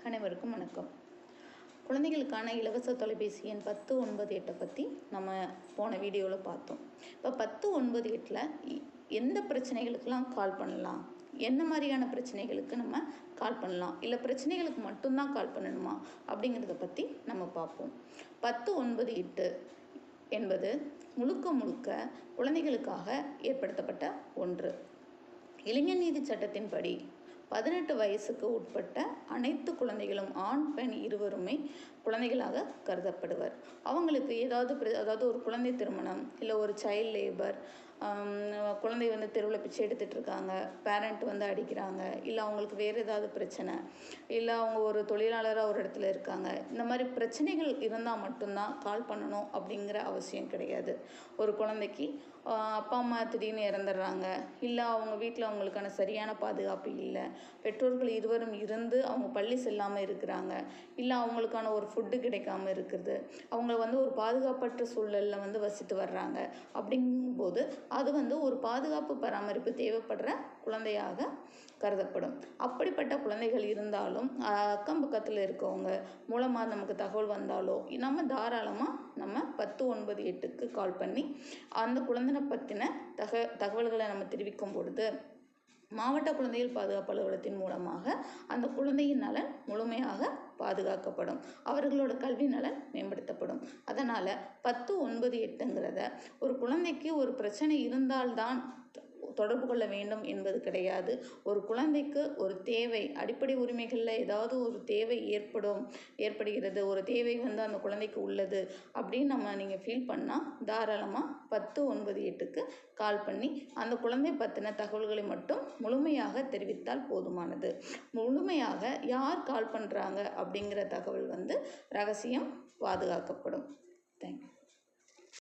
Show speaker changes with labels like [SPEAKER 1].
[SPEAKER 1] அனைவருக்கும் வணக்கம். குழந்தைகளுக்கான இலவச தொலைபேசி எண் 1098 பற்றி நம்ம போன வீடியோவில் பார்த்தோம். இப்போ 1098 எந்த பிரச்சனைகளுக்கெல்லாம் கால் பண்ணலாம், என்ன மாதிரியான பிரச்சனைகளுக்கு நம்ம கால் பண்ணலாம், இல்லை பிரச்சனைகளுக்கு மட்டும்தான் கால் பண்ணணுமா அப்படிங்கிறத பற்றி நம்ம பார்ப்போம். 1098 என்பது முழுக்க குழந்தைகளுக்காக ஏற்படுத்தப்பட்ட ஒன்று. இளைஞர் நீதி சட்டத்தின்படி 18 வயசுக்கு உட்பட்ட அனைத்து குழந்தைகளும் ஆண் பெண் இருவருமே குழந்தைகளாக கருதப்படுவர். அவங்களுக்கு அதாவது ஒரு குழந்தை திருமணம், இல்லை ஒரு சைல்ட் லேபர், குழந்தை தெருவில் பிச்சை எடுத்துகிட்டு இருக்காங்க, பேரண்ட் அடிக்கிறாங்க, இல்லை அவங்களுக்கு வேறு ஏதாவது பிரச்சனை, இல்லை அவங்க ஒரு தொழிலாளராக ஒரு இடத்துல இருக்காங்க, இந்த மாதிரி பிரச்சனைகள் இருந்தால் மட்டும்தான் கால் பண்ணணும் அப்படிங்கிற அவசியம் கிடையாது. ஒரு குழந்தைக்கு அப்பா அம்மா திடீர்னு இறந்துடுறாங்க, இல்லை அவங்க வீட்டில் அவங்களுக்கான சரியான பாதுகாப்பு இல்லை, பெற்றோர்கள் இருவரும் இருந்து அவங்க பள்ளி செல்லாமல் இருக்கிறாங்க, இல்லை அவங்களுக்கான ஒரு ஃபுட்டு கிடைக்காம இருக்கிறது, அவங்க ஒரு பாதுகாப்பற்ற சூழலில் வசித்து வர்றாங்க. அப்படிங்கும்போது அது ஒரு பாதுகாப்பு பராமரிப்பு தேவைப்படுற குழந்தையாக கருதப்படும். அப்படிப்பட்ட குழந்தைகள் இருந்தாலும் அக்கம் பக்கத்தில் இருக்கவங்க மூலமாக நமக்கு தகவல் வந்தாலோ நம்ம தாராளமாக நம்ம 1098க்கு கால் பண்ணி அந்த குழந்தைனை பற்றின தகவல்களை நம்ம தெரிவிக்கும் பொழுது மாவட்ட குழந்தைகள் பாதுகாப்பு அலுவலகத்தின் மூலமாக அந்த குழந்தையின் நலன் முழுமையாக பாதுகாக்கப்படும், அவர்களோட கல்வி நலன் மேம்படுத்தப்படும். அதனால் 1098ங்கிறத ஒரு குழந்தைக்கு ஒரு பிரச்சனை இருந்தால்தான் தொடர்பு கொள்ள வேண்டும் என்பது கிடையாது. ஒரு குழந்தைக்கு ஒரு தேவை, அடிப்படை உரிமைகளில் ஏதாவது ஒரு தேவை ஏற்படுகிறது, ஒரு தேவை அந்த குழந்தைக்கு உள்ளது அப்படின்னு நீங்கள் ஃபீல் பண்ணால் தாராளமாக 1098க்கு கால் பண்ணி அந்த குழந்தை பற்றின தகவல்களை மட்டும் முழுமையாக தெரிவித்தால் போதுமானது. முழுமையாக யார் கால் பண்ணுறாங்க அப்படிங்கிற தகவல் ரகசியம் பாதுகாக்கப்படும். தேங்க்யூ.